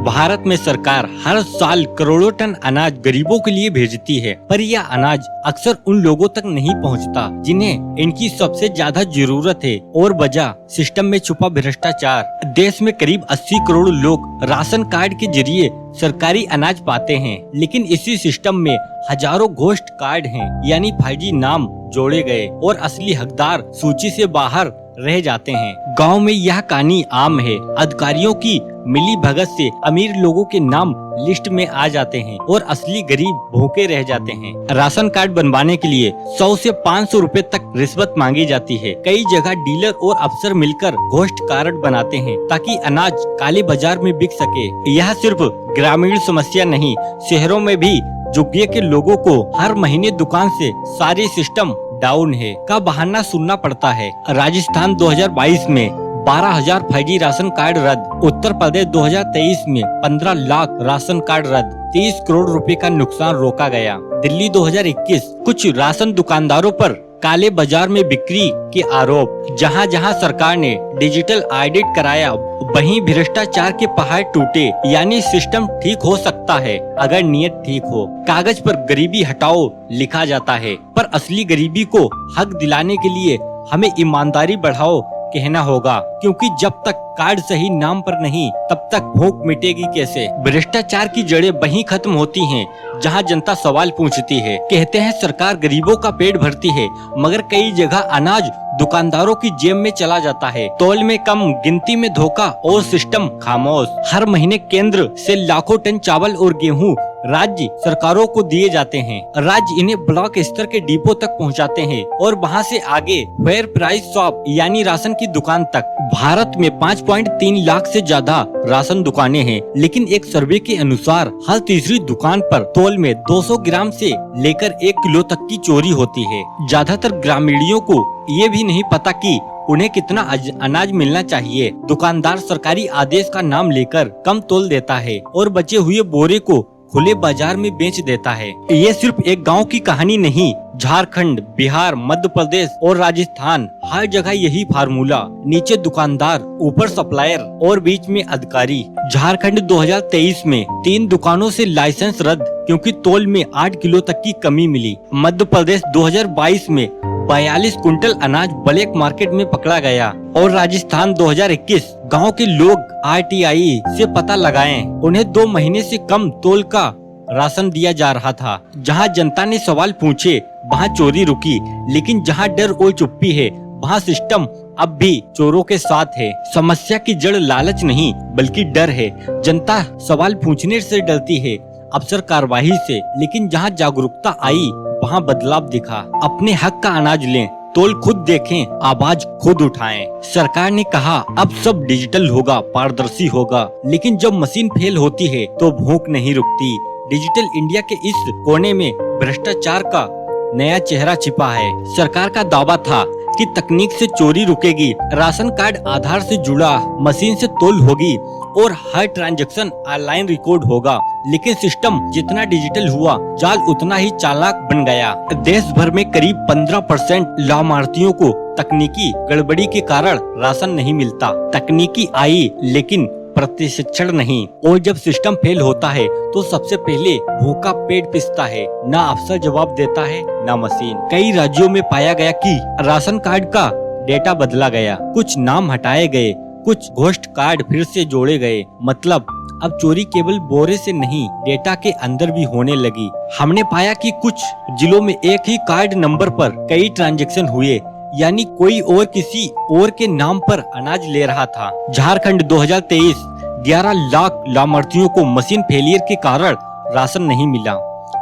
भारत में सरकार हर साल करोड़ों टन अनाज गरीबों के लिए भेजती है, पर यह अनाज अक्सर उन लोगों तक नहीं पहुंचता जिन्हें इनकी सबसे ज्यादा जरूरत है। और वजह सिस्टम में छुपा भ्रष्टाचार। देश में करीब 80 करोड़ लोग राशन कार्ड के जरिए सरकारी अनाज पाते हैं, लेकिन इसी सिस्टम में हजारों घोस्ट कार्ड हैं, यानी फर्जी नाम जोड़े गए और असली हकदार सूची से बाहर रह जाते हैं। गांव में यह कहानी आम है। अधिकारियों की मिली भगत से अमीर लोगों के नाम लिस्ट में आ जाते हैं और असली गरीब भूखे रह जाते हैं। राशन कार्ड बनवाने के लिए 100 से 500 रुपए तक रिश्वत मांगी जाती है। कई जगह डीलर और अफसर मिलकर घोस्ट कार्ड बनाते हैं ताकि अनाज काले बाजार में बिक सके। यह सिर्फ ग्रामीण समस्या नहीं, शहरों में भी झुग्गियों के लोगों को हर महीने दुकान से सारे सिस्टम डाउन है का बहाना सुनना पड़ता है। राजस्थान 2022 में 12,000 फर्जी राशन कार्ड रद्द। उत्तर प्रदेश 2023 में 15 लाख राशन कार्ड रद्द। 30 करोड़ रुपए का नुकसान रोका गया। दिल्ली 2021 कुछ राशन दुकानदारों पर काले बाजार में बिक्री के आरोप। जहां जहां सरकार ने डिजिटल ऑडिट कराया, वहीं भ्रष्टाचार के पहाड़ टूटे। यानी सिस्टम ठीक हो सकता है अगर नियत ठीक हो। कागज पर गरीबी हटाओ लिखा जाता है, पर असली गरीबी को हक दिलाने के लिए हमें ईमानदारी बढ़ाओ कहना होगा, क्योंकि जब तक कार्ड सही नाम पर नहीं तब तक भूख मिटेगी कैसे। भ्रष्टाचार की जड़ें वहीं खत्म होती हैं जहां जनता सवाल पूछती है। कहते हैं सरकार गरीबों का पेट भरती है, मगर कई जगह अनाज दुकानदारों की जेब में चला जाता है। तौल में कम, गिनती में धोखा और सिस्टम खामोश। हर महीने केंद्र से लाखों टन चावल और गेहूं राज्य सरकारों को दिए जाते हैं। राज्य इन्हें ब्लॉक स्तर के डिपो तक पहुंचाते हैं और वहां से आगे फेयर प्राइस शॉप यानी राशन की दुकान तक। भारत में 5.3 लाख से ज्यादा राशन दुकानें हैं, लेकिन एक सर्वे के अनुसार हर तीसरी दुकान पर तौल में 200 ग्राम से लेकर 1 किलो तक की चोरी होती है। ज्यादातर ग्रामीणों को ये भी नहीं पता कि उन्हें कितना अनाज मिलना चाहिए। दुकानदार सरकारी आदेश का नाम लेकर कम तोल देता है और बचे हुए बोरे को खुले बाजार में बेच देता है। ये सिर्फ एक गांव की कहानी नहीं, झारखंड, बिहार, मध्य प्रदेश और राजस्थान हर जगह यही फार्मूला। नीचे दुकानदार, ऊपर सप्लायर और बीच में अधिकारी। झारखंड 2023 में 3 दुकानों से लाइसेंस रद्द क्योंकि तौल में 8 किलो तक की कमी मिली। मध्य प्रदेश 2022 में 42 कुंटल अनाज ब्लैक मार्केट में पकड़ा गया। और राजस्थान 2021 गांव के लोग RTI से पता लगाएं, उन्हें 2 महीने से कम तौल का राशन दिया जा रहा था। जहां जनता ने सवाल पूछे वहां चोरी रुकी, लेकिन जहां डर और चुप्पी है वहां सिस्टम अब भी चोरों के साथ है। समस्या की जड़ लालच नहीं बल्कि डर है। जनता सवाल पूछने से डरती है, अफसर कार्रवाई से। लेकिन जहां जागरूकता आई वहां बदलाव दिखा। अपने हक का अनाज लें, तौल खुद देखें, आवाज खुद उठाएं। सरकार ने कहा अब सब डिजिटल होगा, पारदर्शी होगा, लेकिन जब मशीन फेल होती है तो भूख नहीं रुकती। डिजिटल इंडिया के इस कोने में भ्रष्टाचार का नया चेहरा छिपा है। सरकार का दावा था कि तकनीक से चोरी रुकेगी, राशन कार्ड आधार से जुड़ा, मशीन से तौल होगी और हर ट्रांजैक्शन ऑनलाइन रिकॉर्ड होगा। लेकिन सिस्टम जितना डिजिटल हुआ, जाल उतना ही चालाक बन गया। देश भर में करीब 15% लाभार्थियों को तकनीकी गड़बड़ी के कारण राशन नहीं मिलता। तकनीकी आई लेकिन प्रशिक्षण नहीं। और जब सिस्टम फेल होता है तो सबसे पहले भूखा पेट पिसता है। ना अफसर जवाब देता है ना मशीन। कई राज्यों में पाया गया कि राशन कार्ड का डेटा बदला गया, कुछ नाम हटाए गए, कुछ घोस्ट कार्ड फिर से जोड़े गए। मतलब अब चोरी केवल बोरे से नहीं, डेटा के अंदर भी होने लगी। हमने पाया कि कुछ जिलों में एक ही कार्ड नंबर पर कई ट्रांजैक्शन हुए, यानी कोई और किसी और के नाम पर अनाज ले रहा था। झारखंड 2023 11 लाख लाभार्थियों को मशीन फेलियर के कारण राशन नहीं मिला।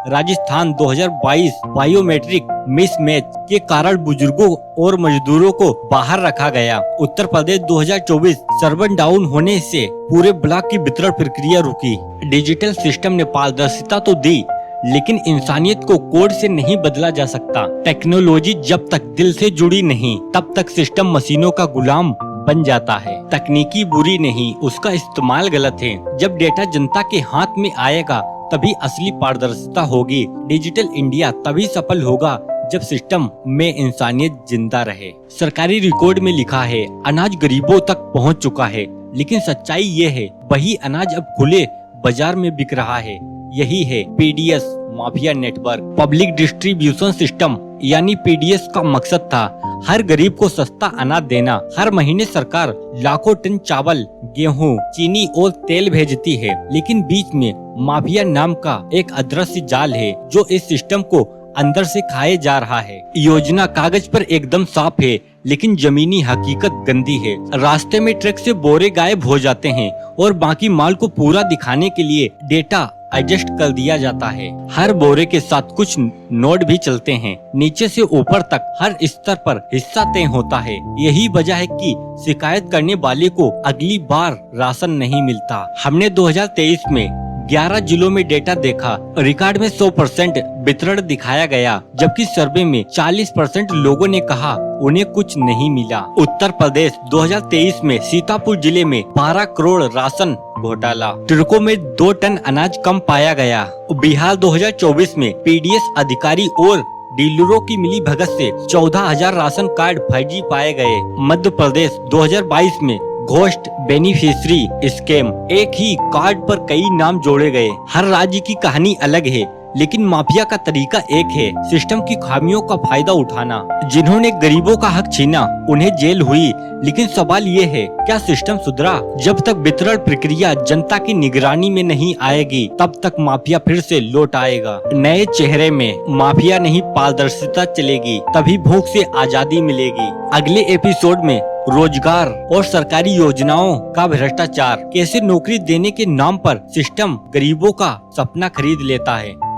राजस्थान 2022 बायोमेट्रिक मिसमैच के कारण बुजुर्गों और मजदूरों को बाहर रखा गया। उत्तर प्रदेश 2024 सर्वर डाउन होने से पूरे ब्लॉक की वितरण प्रक्रिया रुकी। डिजिटल सिस्टम ने पारदर्शिता तो दी, लेकिन इंसानियत को कोड से नहीं बदला जा सकता। टेक्नोलॉजी जब तक दिल से जुड़ी नहीं तब तक सिस्टम मशीनों का गुलाम बन जाता है। तकनीकी बुरी नहीं, उसका इस्तेमाल गलत है। जब डेटा जनता के हाथ में आएगा तभी असली पारदर्शिता होगी। डिजिटल इंडिया तभी सफल होगा जब सिस्टम में इंसानियत जिंदा रहे। सरकारी रिकॉर्ड में लिखा है अनाज गरीबों तक पहुंच चुका है, लेकिन सच्चाई ये है, वही अनाज अब खुले बाजार में बिक रहा है। यही है PDS mafia network. Public distribution system यानी पीडीएस का मकसद था हर गरीब को सस्ता अनाज देना। हर महीने सरकार लाखों टन चावल, गेहूं, चीनी और तेल भेजती है, लेकिन बीच में माफिया नाम का एक अदृश्य जाल है जो इस सिस्टम को अंदर से खाए जा रहा है। योजना कागज पर एकदम साफ है, लेकिन जमीनी हकीकत गंदी है। रास्ते में ट्रक से बोरे गायब हो जाते हैं और बाकी माल को पूरा दिखाने के लिए डेटा एडजस्ट कर दिया जाता है। हर बोरे के साथ कुछ नोट भी चलते हैं। नीचे से ऊपर तक हर स्तर पर हिस्सा तय होता है। यही वजह है कि शिकायत करने वाले को अगली बार राशन नहीं मिलता। हमने 2023 में 11 जिलों में डेटा देखा। रिकॉर्ड में 100% वितरण दिखाया गया, जबकि सर्वे में 40% लोगों ने कहा उन्हें कुछ नहीं मिला। उत्तर प्रदेश 2023 में सीतापुर जिले में 12 करोड़ राशन घोटाला, ट्रकों में 2 टन अनाज कम पाया गया। बिहार 2024 में पीडीएस अधिकारी और डीलरों की मिली भगत से 14,000 राशन कार्ड फर्जी पाए गए। मध्य प्रदेश 2022 में घोस्ट बेनिफिशियरी स्कैम, एक ही कार्ड पर कई नाम जोड़े गए। हर राज्य की कहानी अलग है, लेकिन माफिया का तरीका एक है, सिस्टम की खामियों का फायदा उठाना। जिन्होंने गरीबों का हक छीना उन्हें जेल हुई, लेकिन सवाल ये है, क्या सिस्टम सुधरा? जब तक वितरण प्रक्रिया जनता की निगरानी में नहीं आएगी, तब तक माफिया फिर से लौट आएगा। नए चेहरे में माफिया नहीं, पारदर्शिता चलेगी, तभी भूख से आजादी मिलेगी। अगले एपिसोड में रोजगार और सरकारी योजनाओं का भ्रष्टाचार, कैसे नौकरी देने के नाम पर सिस्टम गरीबों का सपना खरीद लेता है।